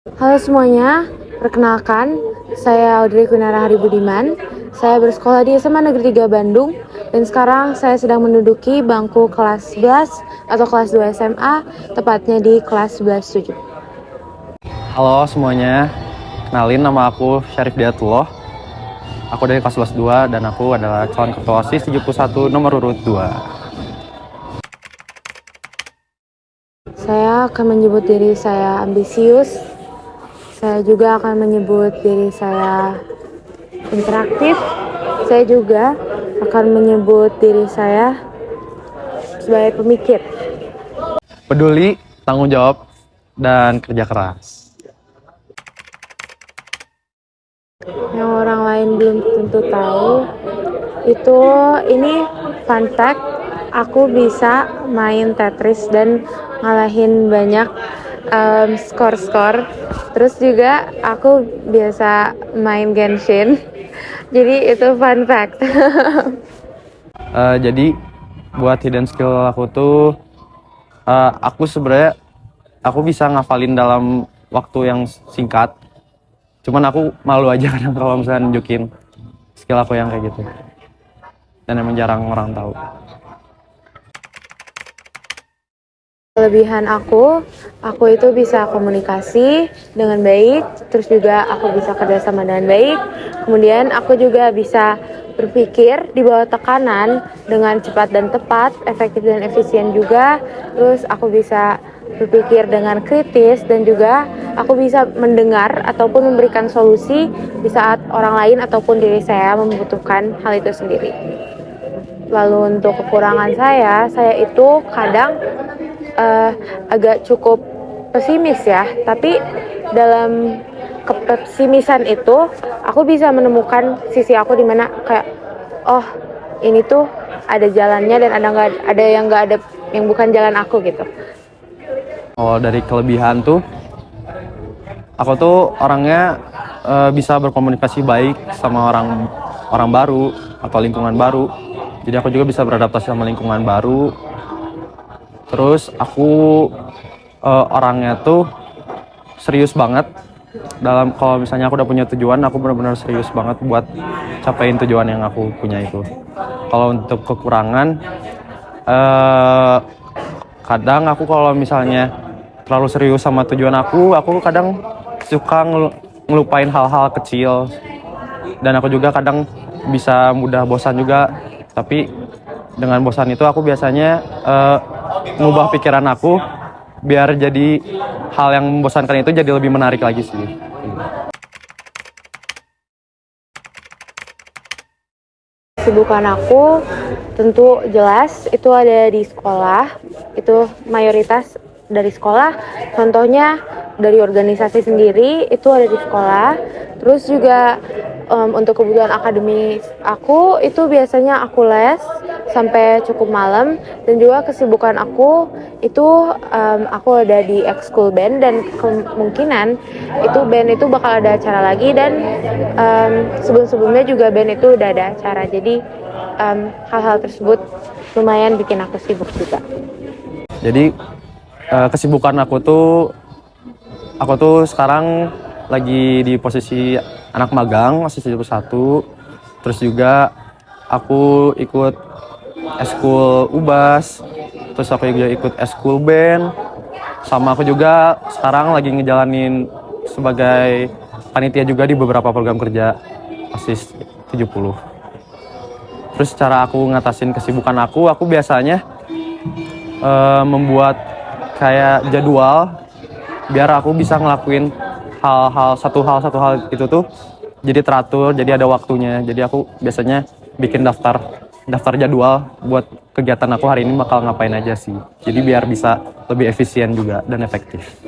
Halo semuanya, perkenalkan, saya Audrey Kunara Haribudiman. Saya bersekolah di SMA Negeri 3 Bandung dan sekarang saya sedang menduduki bangku kelas 11 atau kelas 2 SMA, tepatnya di kelas 11-7. Halo semuanya, kenalin nama aku Syarif Diatullah. Aku dari kelas 11 2 dan aku adalah calon ketua OSIS 71 nomor urut 2. Saya akan menyebut diri saya ambisius. Saya juga akan menyebut diri saya interaktif. Saya juga akan menyebut diri saya sebagai pemikir. Peduli, tanggung jawab, dan kerja keras. Yang orang lain belum tentu tahu, ini fun fact, aku bisa main Tetris dan ngalahin banyak skor-skor. Terus juga aku biasa main Genshin. Jadi itu fun fact. Jadi buat hidden skill aku tuh, aku sebenarnya bisa ngafalin dalam waktu yang singkat. Cuman aku malu aja kadang kalau misalnya nunjukin skill aku yang kayak gitu. Dan emang jarang orang tahu. Kelebihan aku itu bisa komunikasi dengan baik, terus juga aku bisa kerjasama dengan baik. Kemudian aku juga bisa berpikir di bawah tekanan dengan cepat dan tepat, efektif dan efisien juga. Terus aku bisa berpikir dengan kritis dan juga aku bisa mendengar ataupun memberikan solusi di saat orang lain ataupun diri saya membutuhkan hal itu sendiri. Lalu untuk kekurangan saya itu kadang agak cukup pesimis ya, tapi dalam kepesimisan itu aku bisa menemukan sisi aku di mana kayak, oh ini tuh ada jalannya dan ada yang nggak ada, yang bukan jalan aku gitu. Kalau dari kelebihan tuh, aku tuh orangnya bisa berkomunikasi baik sama orang baru atau lingkungan baru. Jadi aku juga bisa beradaptasi sama lingkungan baru. Terus aku orangnya tuh serius banget dalam, kalau misalnya aku udah punya tujuan, aku benar-benar serius banget buat capain tujuan yang aku punya itu. Kalau untuk kekurangan, kadang aku kalau misalnya terlalu serius sama tujuan aku kadang suka ngelupain hal-hal kecil, dan aku juga kadang bisa mudah bosan juga. Tapi dengan bosan itu aku biasanya ngubah pikiran aku biar jadi hal yang membosankan itu jadi lebih menarik lagi sih. Kesibukan aku tentu jelas itu ada di sekolah, itu mayoritas dari sekolah. Contohnya dari organisasi sendiri itu ada di sekolah. Terus juga untuk kebutuhan akademis aku itu biasanya aku les sampai cukup malam. Dan juga kesibukan aku itu aku ada di ekskul band, dan kemungkinan itu band itu bakal ada acara lagi, dan sebelum-sebelumnya juga band itu udah ada acara. Jadi hal-hal tersebut lumayan bikin aku sibuk juga. Jadi kesibukan aku tuh sekarang lagi di posisi anak magang OSIS 71. Terus juga aku ikut eskul UBAS, terus aku juga ikut eskul band, sama aku juga sekarang lagi ngejalanin sebagai panitia juga di beberapa program kerja OSIS 70. Terus cara aku ngatasin kesibukan aku biasanya membuat kayak jadwal biar aku bisa ngelakuin satu hal itu tuh jadi teratur, jadi ada waktunya. Jadi aku biasanya bikin daftar jadwal buat kegiatan aku hari ini bakal ngapain aja sih. Jadi biar bisa lebih efisien juga dan efektif.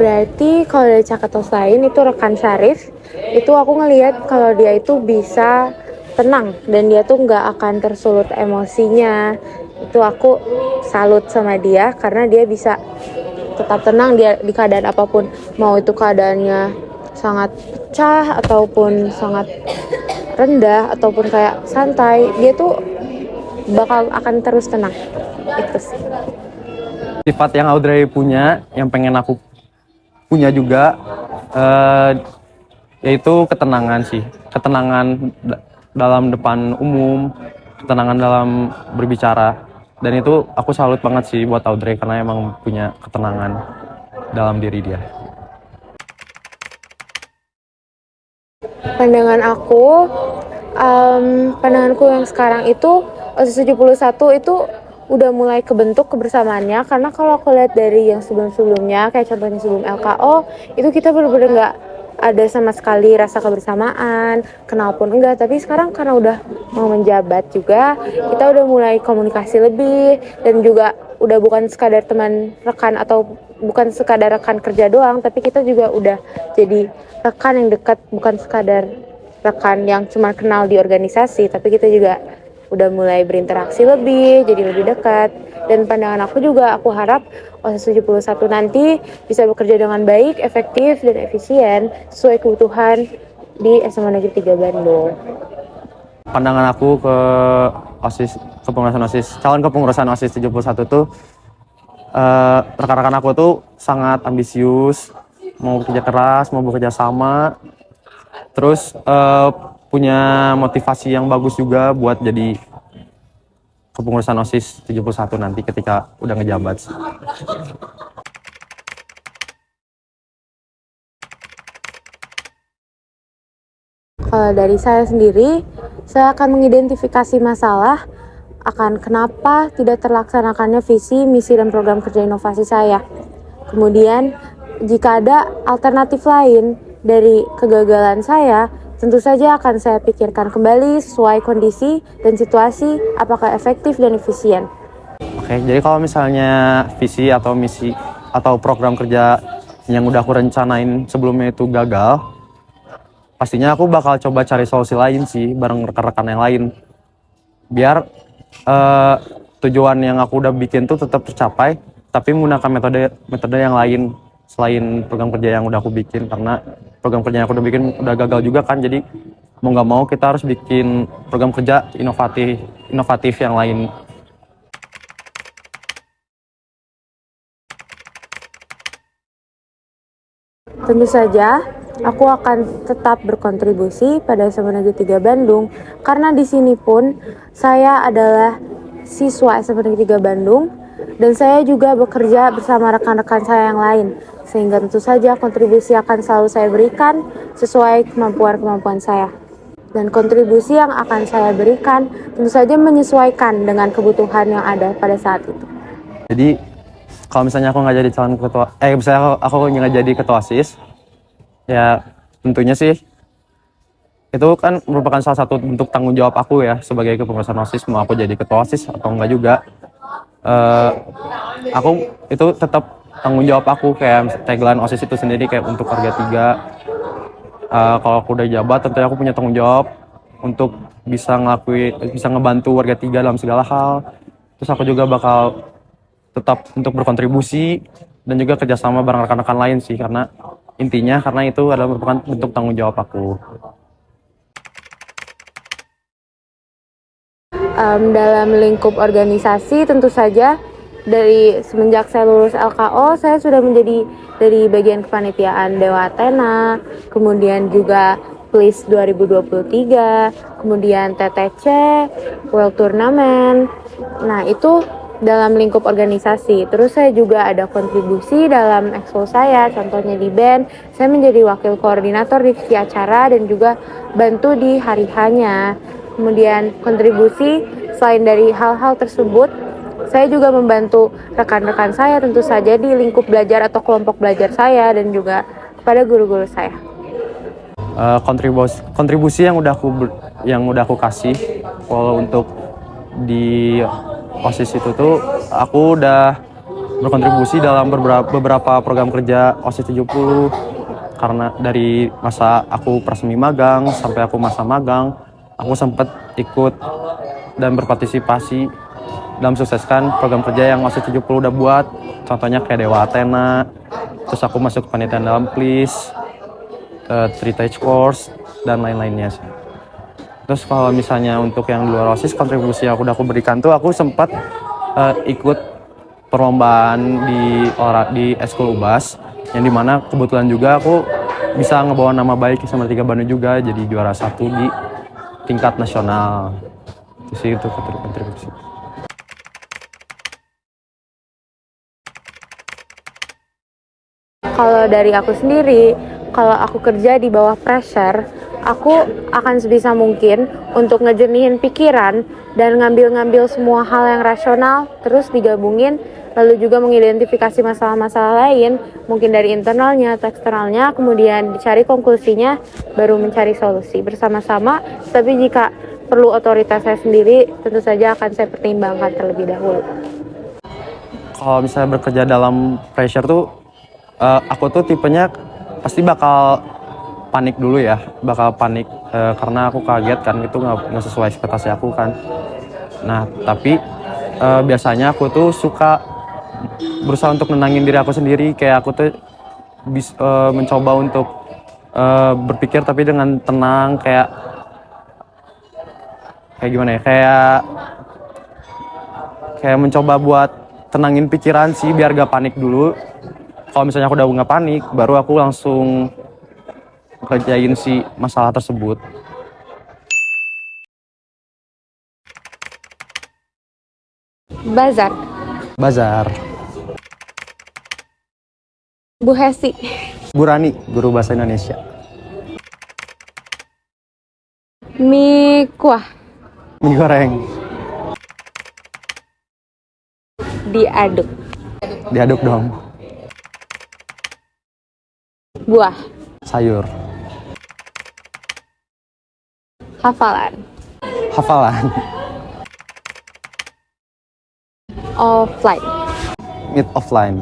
Berarti kalau dari cakatos lain itu rekan Syarif, itu aku ngelihat kalau dia itu bisa tenang dan dia tuh nggak akan tersulut emosinya. Itu aku salut sama dia karena dia bisa tetap tenang dia di keadaan apapun, mau itu keadaannya sangat pecah ataupun sangat rendah ataupun kayak santai, dia tuh bakal akan terus tenang. Itu sih. Sifat yang Audrey punya, yang pengen aku punya juga, yaitu ketenangan sih. Ketenangan dalam depan umum, ketenangan dalam berbicara. Dan itu aku salut banget sih buat Audrey karena emang punya ketenangan dalam diri dia. Pandangan aku, pandanganku yang sekarang itu OSIS 71 itu udah mulai kebentuk kebersamaannya, karena kalau aku lihat dari yang sebelum-sebelumnya kayak contohnya sebelum LKO itu kita bener-bener nggak ada sama sekali rasa kebersamaan, kenal pun enggak. Tapi sekarang karena udah mau menjabat juga, kita udah mulai komunikasi lebih, dan juga udah bukan sekadar teman rekan atau bukan sekadar rekan kerja doang, tapi kita juga udah jadi rekan yang dekat, bukan sekadar rekan yang cuma kenal di organisasi, tapi kita juga udah mulai berinteraksi lebih, jadi lebih dekat. Dan pandangan aku juga, aku harap OSIS 71 nanti bisa bekerja dengan baik, efektif, dan efisien sesuai kebutuhan di SMA Negeri 3 Bandung. Pandangan aku ke OSIS, kepengurusan OSIS, calon kepengurusan OSIS 71 tuh, rekan-rekan aku tuh sangat ambisius, mau bekerja keras, mau bekerja sama, terus punya motivasi yang bagus juga buat jadi kepengurusan OSIS 71 nanti ketika udah ngejabat. Kalau dari saya sendiri, saya akan mengidentifikasi masalah akan kenapa tidak terlaksanakannya visi, misi, dan program kerja inovasi saya. Kemudian, jika ada alternatif lain dari kegagalan saya, tentu saja akan saya pikirkan kembali sesuai kondisi dan situasi, apakah efektif dan efisien. Oke, jadi kalau misalnya visi atau misi atau program kerja yang udah aku rencanain sebelumnya itu gagal, pastinya aku bakal coba cari solusi lain sih bareng rekan-rekan yang lain. Biar tujuan yang aku udah bikin tuh tetap tercapai, tapi menggunakan metode yang lain selain program kerja yang udah aku bikin, karena program kerja yang aku udah bikin udah gagal juga kan. Jadi mau nggak mau kita harus bikin program kerja inovatif yang lain. Tentu saja, aku akan tetap berkontribusi pada SMA Negeri 3 Bandung, karena di sini pun saya adalah siswa SMA Negeri 3 Bandung, dan saya juga bekerja bersama rekan-rekan saya yang lain, sehingga tentu saja kontribusi akan selalu saya berikan sesuai kemampuan-kemampuan saya. Dan kontribusi yang akan saya berikan tentu saja menyesuaikan dengan kebutuhan yang ada pada saat itu. Jadi kalau misalnya aku nggak jadi calon ketua, misalnya aku nggak jadi ketua OSIS, ya tentunya sih itu kan merupakan salah satu bentuk tanggung jawab aku ya sebagai kepengurusan OSIS, mau aku jadi ketua OSIS atau enggak juga. Aku itu tetap tanggung jawab aku, kayak tagline OSIS itu sendiri kayak untuk warga 3. Kalau aku udah jabat, tentunya aku punya tanggung jawab untuk bisa ngebantu warga 3 dalam segala hal. Terus aku juga bakal tetap untuk berkontribusi dan juga kerjasama bareng rekan-rekan lain sih, karena intinya karena itu adalah merupakan bentuk tanggung jawab aku. Dalam lingkup organisasi tentu saja dari semenjak saya lulus LKO, saya sudah menjadi dari bagian kepanitiaan Dewa Athena, kemudian juga PLIS 2023, kemudian TTC, World Tournament. Nah, itu dalam lingkup organisasi. Terus saya juga ada kontribusi dalam expo saya, contohnya di band, saya menjadi wakil koordinator divisi acara dan juga bantu di hari hanya. Kemudian kontribusi selain dari hal-hal tersebut, saya juga membantu rekan-rekan saya tentu saja di lingkup belajar atau kelompok belajar saya, dan juga kepada guru-guru saya. Kontribusi yang udah aku kasih kalau untuk di OSIS itu tuh, aku udah berkontribusi dalam beberapa program kerja OSIS 70, karena dari masa aku prasemi magang sampai aku masa magang, aku sempat ikut dan berpartisipasi dalam sukseskan program kerja yang OSIS 70 udah buat. Contohnya kayak Dewa Athena, terus aku masuk kepanitiaan dalam PLIS, Heritage Course, dan lain-lainnya sih. Terus kalau misalnya untuk yang di luar OSIS, kontribusi yang udah aku berikan tuh, aku sempat ikut perlombaan di Eskul Ubas, yang dimana kebetulan juga aku bisa ngebawa nama baik sama Tiga Bandung juga, jadi juara 1 di tingkat nasional. Itu sih itu kontribusi. Kalau dari aku sendiri, kalau aku kerja di bawah pressure, aku akan sebisa mungkin untuk ngejernihin pikiran dan ngambil-ngambil semua hal yang rasional, terus digabungin, lalu juga mengidentifikasi masalah-masalah lain, mungkin dari internalnya atau eksternalnya, kemudian dicari konklusinya, baru mencari solusi bersama-sama. Tapi jika perlu otoritas saya sendiri, tentu saja akan saya pertimbangkan terlebih dahulu. Kalau misalnya bekerja dalam pressure tuh, aku tuh tipenya pasti bakal panik dulu ya, karena aku kaget kan, itu nggak sesuai ekspektasi aku kan. Nah tapi biasanya aku tuh suka berusaha untuk nenangin diri aku sendiri, kayak aku tuh mencoba untuk berpikir tapi dengan tenang, kayak gimana ya, kayak mencoba buat tenangin pikiran sih biar gak panik dulu. Kalau misalnya aku udah nggak panik, baru aku langsung kerjain si masalah tersebut. Bazar. Bazar. Bu Hesi. Bu Rani, guru bahasa Indonesia. Mie kuah. Mie goreng. Diaduk. Diaduk dong. Buah. Sayur. Hafalan. Hafalan. Offline. Meet offline.